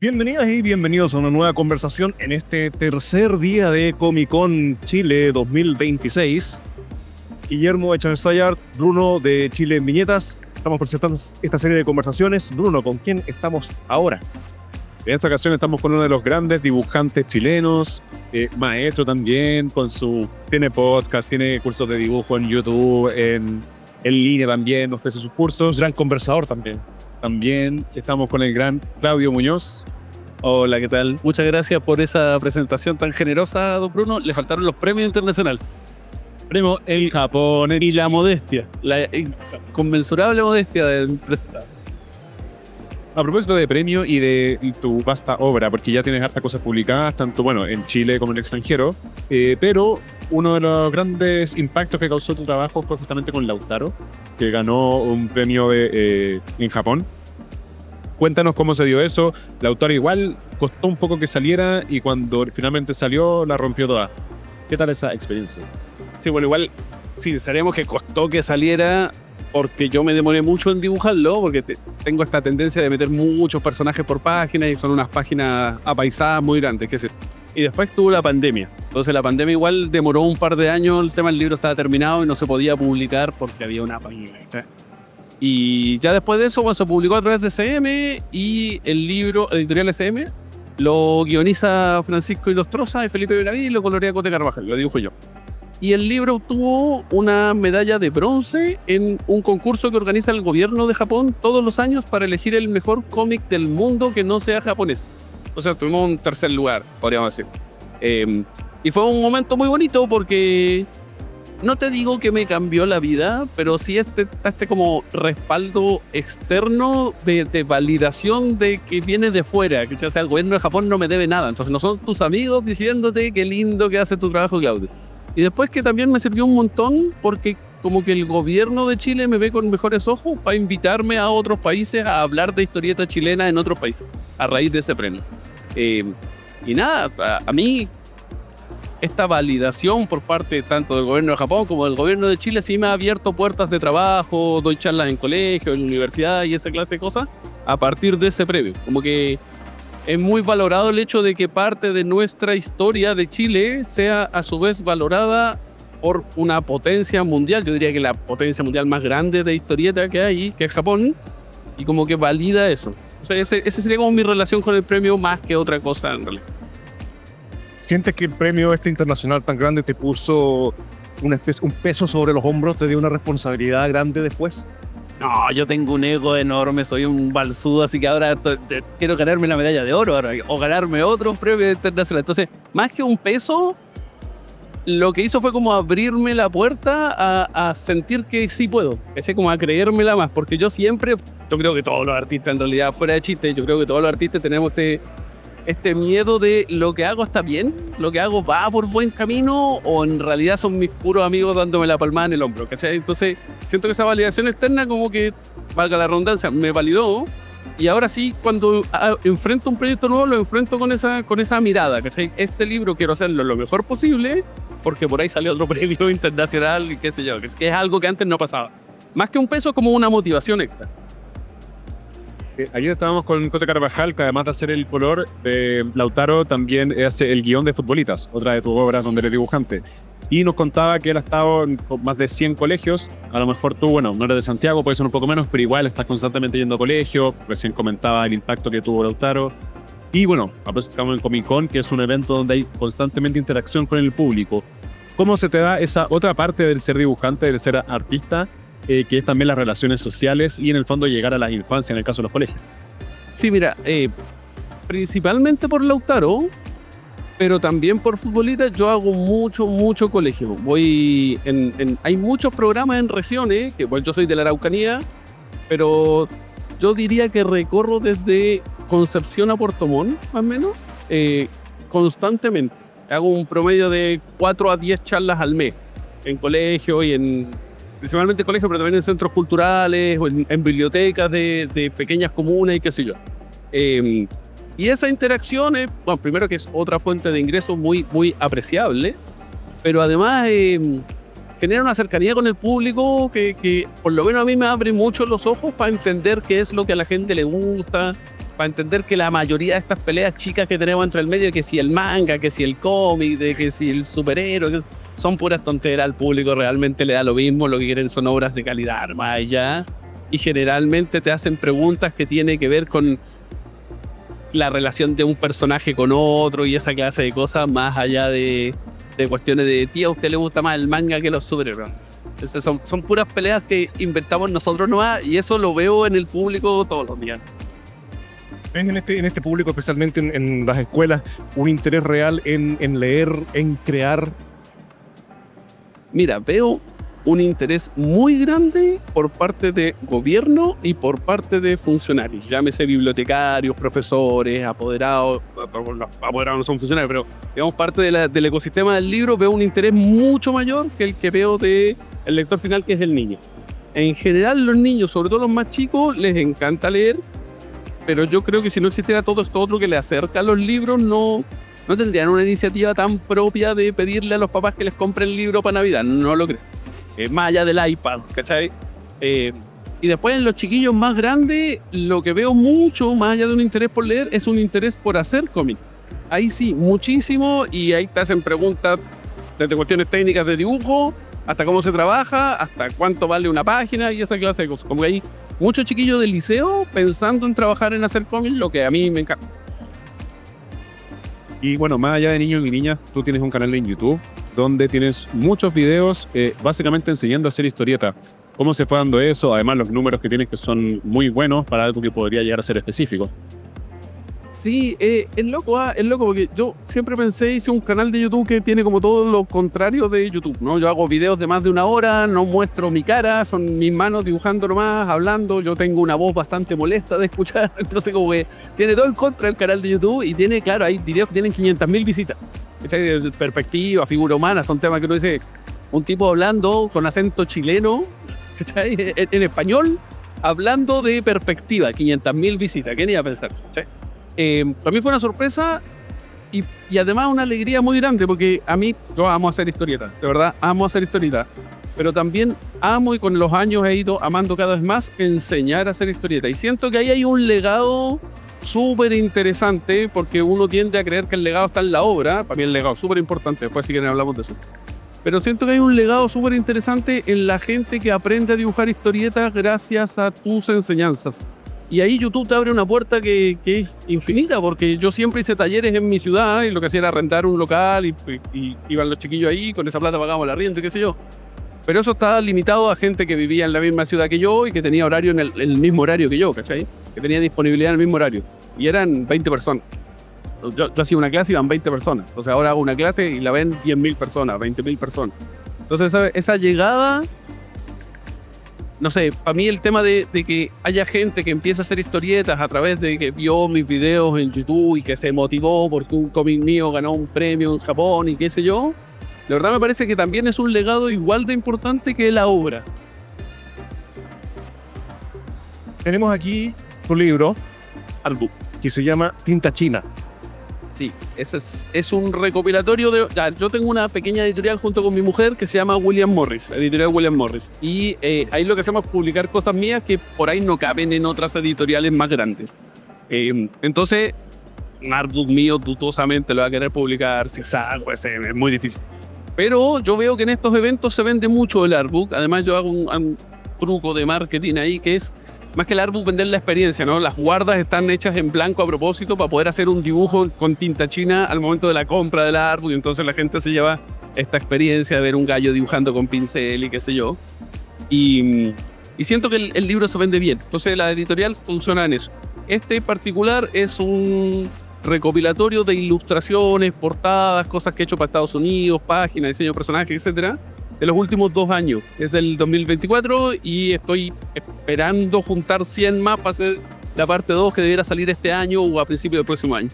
Bienvenidas y bienvenidos a una nueva conversación en este tercer día de Comic Con Chile 2026. Guillermo Echanestayart, Bruno de Chile en Viñetas. Estamos presentando esta serie de conversaciones. Bruno, ¿con quién estamos ahora? En esta ocasión estamos con uno de los grandes dibujantes chilenos, maestro también, tiene podcast, tiene cursos de dibujo en YouTube, en línea también, ofrece sus cursos. Gran conversador también. También estamos con el gran Claudio Muñoz. Hola, ¿qué tal? Muchas gracias por esa presentación tan generosa, don Bruno. Le faltaron los premios internacionales. Premio El Japón y la modestia, la inconmensurable modestia de presentar. A propósito de premio y de tu vasta obra, porque ya tienes hartas cosas publicadas, tanto en Chile como en el extranjero, pero uno de los grandes impactos que causó tu trabajo fue justamente con Lautaro, que ganó un premio en Japón. Cuéntanos cómo se dio eso. Lautaro igual costó un poco que saliera y cuando finalmente salió la rompió toda. ¿Qué tal esa experiencia? Sí, bueno, igual sí, sabemos que costó que saliera porque yo me demoré mucho en dibujarlo, porque tengo esta tendencia de meter muchos personajes por página y son unas páginas apaisadas muy grandes, qué sé. Y después tuvo la pandemia. Entonces la pandemia igual demoró un par de años, el tema del libro estaba terminado y no se podía publicar porque había una pandemia. Y ya después de eso, se publicó a través de SM y el libro, editorial SM, lo guioniza Francisco Ilostroza y Felipe Benaví y lo colorea Cote Carvajal, lo dibujo yo. Y el libro obtuvo una medalla de bronce en un concurso que organiza el gobierno de Japón todos los años para elegir el mejor cómic del mundo que no sea japonés. O sea, tuvimos un tercer lugar, podríamos decir. Y fue un momento muy bonito porque no te digo que me cambió la vida, pero sí este como respaldo externo de validación de que viene de fuera. Que, o sea, el gobierno de Japón no me debe nada. Entonces no son tus amigos diciéndote qué lindo que hace tu trabajo, Claudio. Y después que también me sirvió un montón porque como que el gobierno de Chile me ve con mejores ojos para invitarme a otros países a hablar de historieta chilena en otros países a raíz de ese premio. Y nada, a mí esta validación por parte tanto del gobierno de Japón como del gobierno de Chile sí me ha abierto puertas de trabajo, doy charlas en colegio, en universidad y esa clase de cosas a partir de ese premio. Como que es muy valorado el hecho de que parte de nuestra historia de Chile sea a su vez valorada por una potencia mundial. Yo diría que la potencia mundial más grande de historieta que hay, que es Japón, y como que valida eso. O sea, ese sería como mi relación con el premio más que otra cosa en realidad. ¿Sientes que el premio internacional tan grande te puso un peso sobre los hombros, te dio una responsabilidad grande después? No, yo tengo un ego enorme, soy un balsudo, así que ahora quiero ganarme la medalla de oro ahora, o ganarme otros premios internacionales. Entonces, más que un peso, lo que hizo fue como abrirme la puerta a sentir que sí puedo, como a creérmela más, porque yo creo que todos los artistas en realidad, fuera de chiste, yo creo que todos los artistas tenemos este miedo de lo que hago está bien, lo que hago va por buen camino o en realidad son mis puros amigos dándome la palmada en el hombro, ¿cachai? Entonces siento que esa validación externa como que, valga la redundancia, me validó y ahora sí cuando enfrento un proyecto nuevo lo enfrento con esa mirada, ¿cachai? Este libro quiero hacerlo lo mejor posible porque por ahí sale otro premio internacional y qué sé yo, que es algo que antes no pasaba. Más que un peso, como una motivación extra. Ayer estábamos con Cote Carvajal, que además de hacer el color de Lautaro, también hace el guión de Futbolitas, otra de tus obras donde eres dibujante. Y nos contaba que él ha estado en más de 100 colegios. A lo mejor tú, no eres de Santiago, puede ser un poco menos, pero igual estás constantemente yendo a colegio. Recién comentaba el impacto que tuvo Lautaro. Y estamos en Comic Con, que es un evento donde hay constantemente interacción con el público. ¿Cómo se te da esa otra parte del ser dibujante, del ser artista, que es también las relaciones sociales y en el fondo llegar a la infancia en el caso de los colegios? Sí, mira, principalmente por Lautaro, pero también por Futbolitas yo hago mucho colegio. Hay muchos programas en regiones, que yo soy de la Araucanía, pero yo diría que recorro desde Concepción a Puerto Montt, más o menos, constantemente. Hago un promedio de 4 a 10 charlas al mes, en colegio y principalmente en colegio, pero también en centros culturales o en bibliotecas de pequeñas comunas y qué sé yo. Y esa interacción es, primero que es otra fuente de ingresos muy apreciable, pero además genera una cercanía con el público que por lo menos a mí me abre mucho los ojos para entender qué es lo que a la gente le gusta, para entender que la mayoría de estas peleas chicas que tenemos entre el medio, que si el manga, que si el cómic, de que si el superhéroe, son puras tonteras. Al público realmente le da lo mismo, lo que quieren son obras de calidad, más allá. Y generalmente te hacen preguntas que tienen que ver con la relación de un personaje con otro y esa clase de cosas, más allá de cuestiones de, tío, ¿a usted le gusta más el manga que los superhéroes? Entonces son puras peleas que inventamos nosotros nomás, y eso lo veo en el público todos los días. ¿Ves en este público, especialmente en las escuelas, un interés real en leer, en crear? Mira, veo un interés muy grande por parte de gobierno y por parte de funcionarios. Llámese bibliotecarios, profesores, apoderados. Los apoderados no son funcionarios, pero digamos parte del ecosistema del libro. Veo un interés mucho mayor que el que veo del lector final, que es el niño. En general, los niños, sobre todo los más chicos, les encanta leer, pero yo creo que si no existiera todo esto otro que le acerca a los libros, no tendrían una iniciativa tan propia de pedirle a los papás que les compren libros para Navidad. No lo creo. Más allá del iPad, ¿cachai? Y después en los chiquillos más grandes, lo que veo mucho, más allá de un interés por leer, es un interés por hacer cómic. Ahí sí, muchísimo, y ahí te hacen preguntas desde cuestiones técnicas de dibujo, hasta cómo se trabaja, hasta cuánto vale una página y esa clase de cosas. Como que hay muchos chiquillos del liceo pensando en trabajar en hacer cómic, lo que a mí me encanta. Y bueno, más allá de niños y niñas, tú tienes un canal en YouTube donde tienes muchos videos básicamente enseñando a hacer historieta. ¿Cómo se fue dando eso? Además, los números que tienes que son muy buenos para algo que podría llegar a ser específico. Sí, es loco porque yo siempre pensé, hice un canal de YouTube que tiene como todo lo contrario de YouTube, ¿no? Yo hago videos de más de una hora, no muestro mi cara, son mis manos dibujando nomás, hablando, yo tengo una voz bastante molesta de escuchar, entonces como que tiene todo en contra el canal de YouTube y tiene, claro, hay videos que tienen 500.000 visitas. De perspectiva, figura humana, son temas que uno dice, un tipo hablando con acento chileno, ¿cachai? En español, hablando de perspectiva, 500.000 visitas, ¿quién iba a pensar? ¿Cachai? Para mí fue una sorpresa y además una alegría muy grande, porque yo amo hacer historietas, de verdad, amo hacer historietas, pero también amo, y con los años he ido amando cada vez más, enseñar a hacer historietas, y siento que ahí hay un legado súper interesante, porque uno tiende a creer que el legado está en la obra. Para mí el legado es súper importante, después si quieren hablamos de eso, pero siento que hay un legado súper interesante en la gente que aprende a dibujar historietas gracias a tus enseñanzas. Y ahí YouTube te abre una puerta que es infinita, porque yo siempre hice talleres en mi ciudad y lo que hacía era rentar un local y iban los chiquillos ahí, con esa plata pagábamos la renta y qué sé yo. Pero eso estaba limitado a gente que vivía en la misma ciudad que yo y que tenía horario en el mismo horario que yo, ¿cachai? Que tenía disponibilidad en el mismo horario. Y eran 20 personas. Yo hacía una clase y iban 20 personas. Entonces ahora hago una clase y la ven 10.000 personas, 20.000 personas. Entonces esa llegada, no sé, para mí el tema de que haya gente que empieza a hacer historietas a través de que vio mis videos en YouTube y que se motivó porque un cómic mío ganó un premio en Japón y qué sé yo, de verdad me parece que también es un legado igual de importante que la obra. Tenemos aquí tu libro, Artbook. que se llama Tinta China. Sí, ese es un recopilatorio de... yo tengo una pequeña editorial junto con mi mujer que se llama William Morris, editorial William Morris. Y ahí lo que hacemos es publicar cosas mías que por ahí no caben en otras editoriales más grandes. Entonces, un artbook mío dudosamente lo va a querer publicar Zigzag, pues es muy difícil. Pero yo veo que en estos eventos se vende mucho el artbook. Además, yo hago un truco de marketing ahí que es, más que el artbook, vender la experiencia, ¿no? Las guardas están hechas en blanco a propósito para poder hacer un dibujo con tinta china al momento de la compra del artbook, y entonces la gente se lleva esta experiencia de ver un gallo dibujando con pincel y qué sé yo. Y siento que el libro se vende bien. Entonces la editorial funciona en eso. Este en particular es un recopilatorio de ilustraciones, portadas, cosas que he hecho para Estados Unidos, páginas, diseño de personajes, etcétera, de los últimos 2 años. Es del 2024 y estoy esperando juntar 100 más para hacer la parte 2 que debiera salir este año o a principios del próximo año.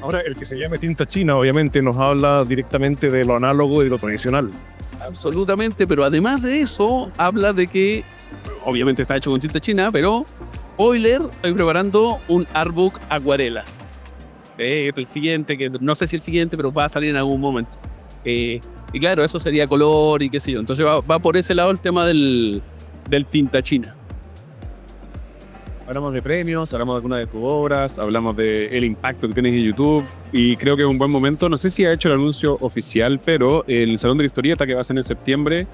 Ahora, el que se llame Tinta China, obviamente, nos habla directamente de lo análogo y de lo tradicional. Absolutamente, pero además de eso, habla de que, obviamente está hecho con tinta china, pero, spoiler, estoy preparando un artbook acuarela. El siguiente, que no sé si el siguiente, pero va a salir en algún momento. Y claro, eso sería color y qué sé yo. Entonces va por ese lado el tema del tinta china. Hablamos de premios, hablamos de algunas de tus obras, hablamos del impacto que tienes en YouTube y creo que es un buen momento. No sé si ha hecho el anuncio oficial, pero el Salón de la Historieta que va a ser en septiembre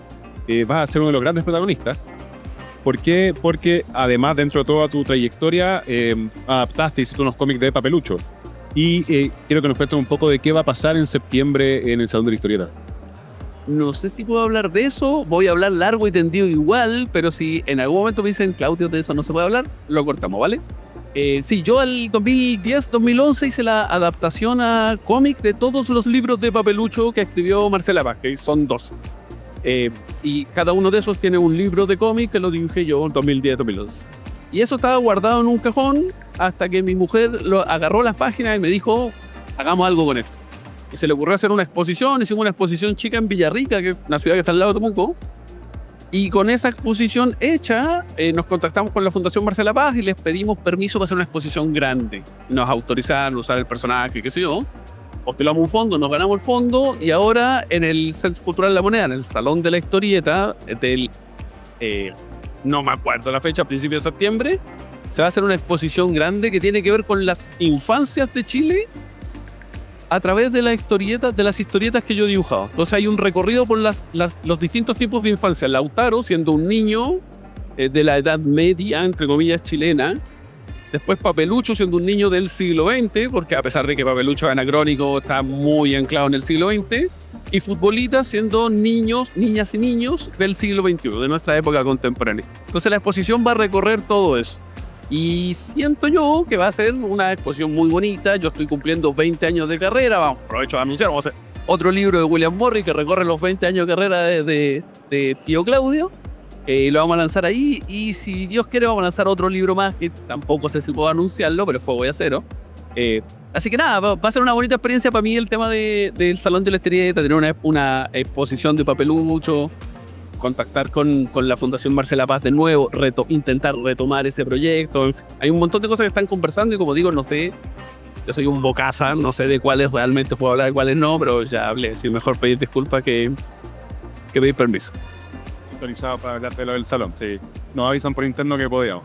va a ser uno de los grandes protagonistas. ¿Por qué? Porque además dentro de toda tu trayectoria adaptaste y hiciste unos cómics de Papelucho. Y quiero que nos cuentes un poco de qué va a pasar en septiembre en el Salón de la Historieta. No sé si puedo hablar de eso, voy a hablar largo y tendido igual, pero si en algún momento me dicen, Claudio, de eso no se puede hablar, lo cortamos, ¿vale? Sí, yo al 2010-2011 hice la adaptación a cómic de todos los libros de Papelucho que escribió Marcela Paz, que son 2. Y cada uno de esos tiene un libro de cómic que lo dibujé yo en 2010-2011. Y eso estaba guardado en un cajón hasta que mi mujer lo agarró las páginas y me dijo, hagamos algo con esto. Y se le ocurrió hacer una exposición, hicimos una exposición chica en Villarrica, que es una ciudad que está al lado de Temuco. Y con esa exposición hecha, nos contactamos con la Fundación Marcela Paz y les pedimos permiso para hacer una exposición grande. Nos autorizaron a usar el personaje, qué sé yo. Postulamos un fondo, nos ganamos el fondo y ahora en el Centro Cultural La Moneda, en el Salón de la Historieta, no me acuerdo la fecha, a principios de septiembre, se va a hacer una exposición grande que tiene que ver con las infancias de Chile a través de las historietas que yo he dibujado. Entonces hay un recorrido por los distintos tipos de infancia. Lautaro siendo un niño de la edad media, entre comillas, chilena. Después Papelucho siendo un niño del siglo XX, porque a pesar de que Papelucho es anacrónico, está muy anclado en el siglo XX. Y Futbolita siendo niños, niñas y niños del siglo XXI, de nuestra época contemporánea. Entonces la exposición va a recorrer todo eso. Y siento yo que va a ser una exposición muy bonita. Yo estoy cumpliendo 20 años de carrera. Vamos, aprovecho de anunciar, vamos a hacer otro libro de William Morris que recorre los 20 años de carrera de tío Claudio. Lo vamos a lanzar ahí. Y si Dios quiere, vamos a lanzar otro libro más que tampoco sé si puedo anunciarlo, pero fuego y acero. Así que nada, va a ser una bonita experiencia para mí el tema del Salón de la Historieta, tener una exposición de Papelucho, contactar con la Fundación Marcela Paz de nuevo, intentar retomar ese proyecto. Hay un montón de cosas que están conversando y como digo, no sé, yo soy un bocaza, no sé de cuáles realmente puedo hablar y cuáles no, pero ya hablé, así mejor pedir disculpas que pedir permiso. Autorizado para hablar de lo del salón, sí. Nos avisan por interno que podíamos.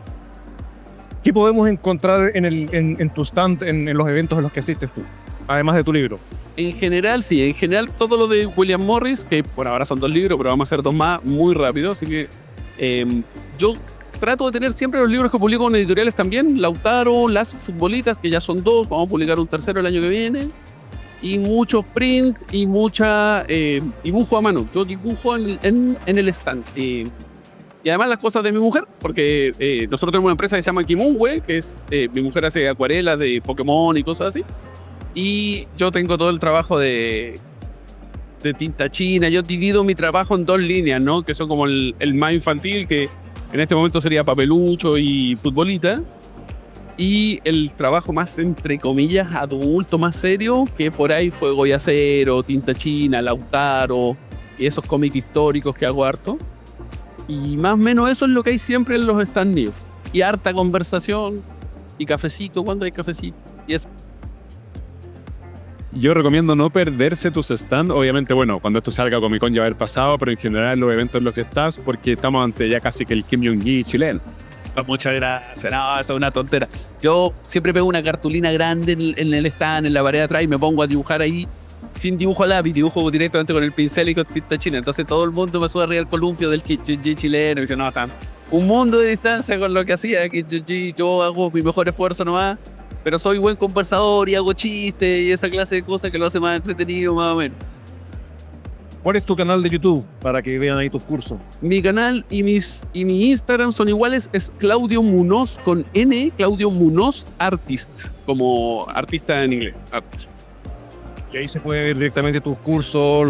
¿Qué podemos encontrar en tu stand, en los eventos en los que asistes tú? Además de tu libro. En general, sí. En general, todo lo de William Morris, que por ahora son 2 libros, pero vamos a hacer 2 más muy rápido. Así que yo trato de tener siempre los libros que publico en editoriales también. Lautaro, Las Futbolitas, que ya son 2. Vamos a publicar un tercero el año que viene. Y mucho print y mucha dibujo a mano. Yo dibujo en el stand. Y además las cosas de mi mujer, porque nosotros tenemos una empresa que se llama Kimunwe, que es mi mujer hace acuarelas de Pokémon y cosas así. Y yo tengo todo el trabajo de tinta china. Yo divido mi trabajo en 2 líneas, ¿no? Que son como el más infantil, que en este momento sería Papelucho y Futbolita. Y el trabajo más, entre comillas, adulto, más serio, que por ahí Fuego y Acero, Tinta China, Lautaro y esos cómics históricos que hago harto. Y más o menos eso es lo que hay siempre en los stands míos. Y harta conversación y cafecito cuando hay cafecito. Y eso. Yo recomiendo no perderse tus stands. Obviamente, bueno, cuando esto salga Comic Con ya va a haber pasado, pero en general los eventos en los que estás, porque estamos ante ya casi que el Kim Jong-gi chileno. Muchas gracias. No, eso es una tontera. Yo siempre pego una cartulina grande en el stand, en la pared de atrás, y me pongo a dibujar ahí sin dibujo a lápiz, dibujo directamente con el pincel y con tinta china. Entonces todo el mundo me sube arriba al columpio del Kim Jong-gi chileno y dice, no, está un mundo de distancia con lo que hacía Kim Jong-gi. Yo hago mi mejor esfuerzo nomás, pero soy buen conversador y hago chistes y esa clase de cosas que lo hace más entretenido, más o menos. ¿Cuál es tu canal de YouTube para que vean ahí tus cursos? Mi canal y mi Instagram son iguales, es Claudio Munoz con N, Claudio Munoz Artist, como artista en inglés. Artist. Y ahí se puede ver directamente tus cursos,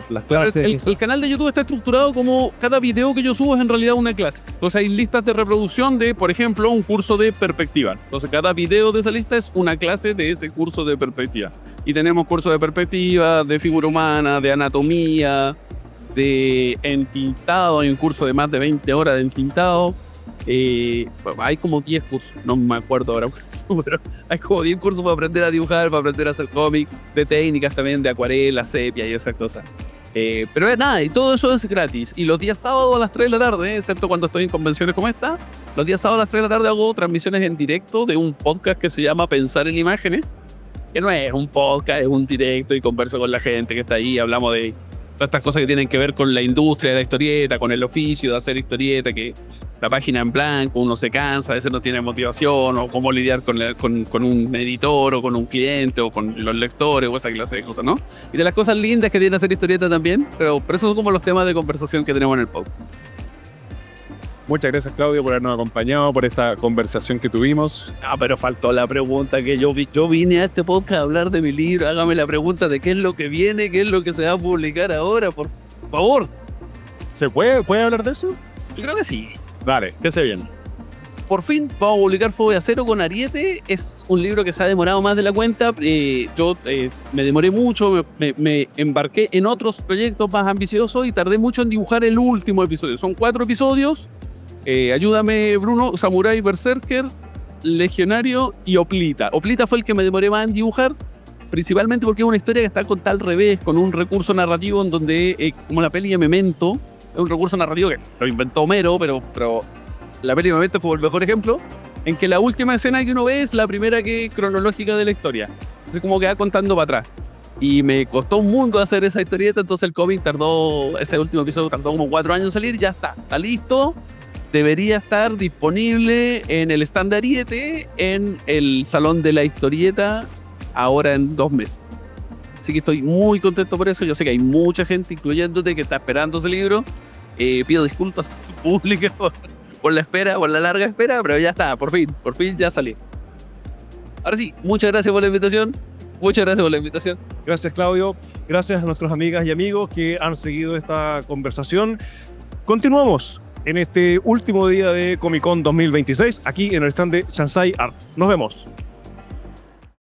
las clases. El canal de YouTube está estructurado como cada video que yo subo es en realidad una clase. Entonces hay listas de reproducción de, por ejemplo, un curso de perspectiva. Entonces cada video de esa lista es una clase de ese curso de perspectiva. Y tenemos cursos de perspectiva, de figura humana, de anatomía, de entintado. Hay un curso de más de 20 horas de entintado. Hay como 10 cursos, no me acuerdo ahora, pero hay como 10 cursos para aprender a dibujar, para aprender a hacer cómics, de técnicas también, de acuarela, sepia y esas cosas. Pero nada, y todo eso es gratis. Y los días sábados a las 3 de la tarde, excepto cuando estoy en convenciones como esta, los días sábados a las 3 de la tarde hago transmisiones en directo de un podcast que se llama Pensar en Imágenes, que no es un podcast, es un directo y converso con la gente que está ahí, hablamos de todas estas cosas que tienen que ver con la industria de la historieta, con el oficio de hacer historieta, que la página en blanco, uno se cansa, a veces no tiene motivación, o cómo lidiar con un editor, o con un cliente, o con los lectores, o esa clase de cosas, ¿no? Y de las cosas lindas que tiene hacer historieta también, pero esos son como los temas de conversación que tenemos en el podcast. Muchas gracias, Claudio, por habernos acompañado, por esta conversación que tuvimos. Ah, pero faltó la pregunta que yo vine a este podcast a hablar de mi libro. Hágame la pregunta de qué es lo que viene, qué es lo que se va a publicar ahora, por favor. ¿Se puede hablar de eso? Yo creo que sí. Dale, ¿qué se viene? Por fin vamos a publicar Fuego de Acero con Ariete. Es un libro que se ha demorado más de la cuenta. Yo me demoré mucho, me embarqué en otros proyectos más ambiciosos y tardé mucho en dibujar el último episodio. Son 4 episodios. Ayúdame, Bruno: Samurai, Berserker, Legionario y Oplita. Oplita fue el que me demoré más en dibujar, principalmente porque es una historia que está contada al revés, con un recurso narrativo en donde, como la peli de Memento, es un recurso narrativo que lo inventó Homero, pero la peli de Memento fue el mejor ejemplo, en que la última escena que uno ve es la primera cronológica de la historia. Entonces como que va contando para atrás. Y me costó un mundo hacer esa historieta, entonces el cómic ese último episodio tardó como 4 años en salir, ya está listo. Debería estar disponible en el stand de Ariete, en el Salón de la Historieta, ahora en 2 meses. Así que estoy muy contento por eso. Yo sé que hay mucha gente, incluyéndote, que está esperando ese libro. Pido disculpas públicas por la espera, por la larga espera, pero ya está, por fin ya salí. Ahora sí, muchas gracias por la invitación. Gracias, Claudio. Gracias a nuestras amigas y amigos que han seguido esta conversación. Continuamos en este último día de Comic Con 2026, aquí en el stand de Shansai Art. Nos vemos.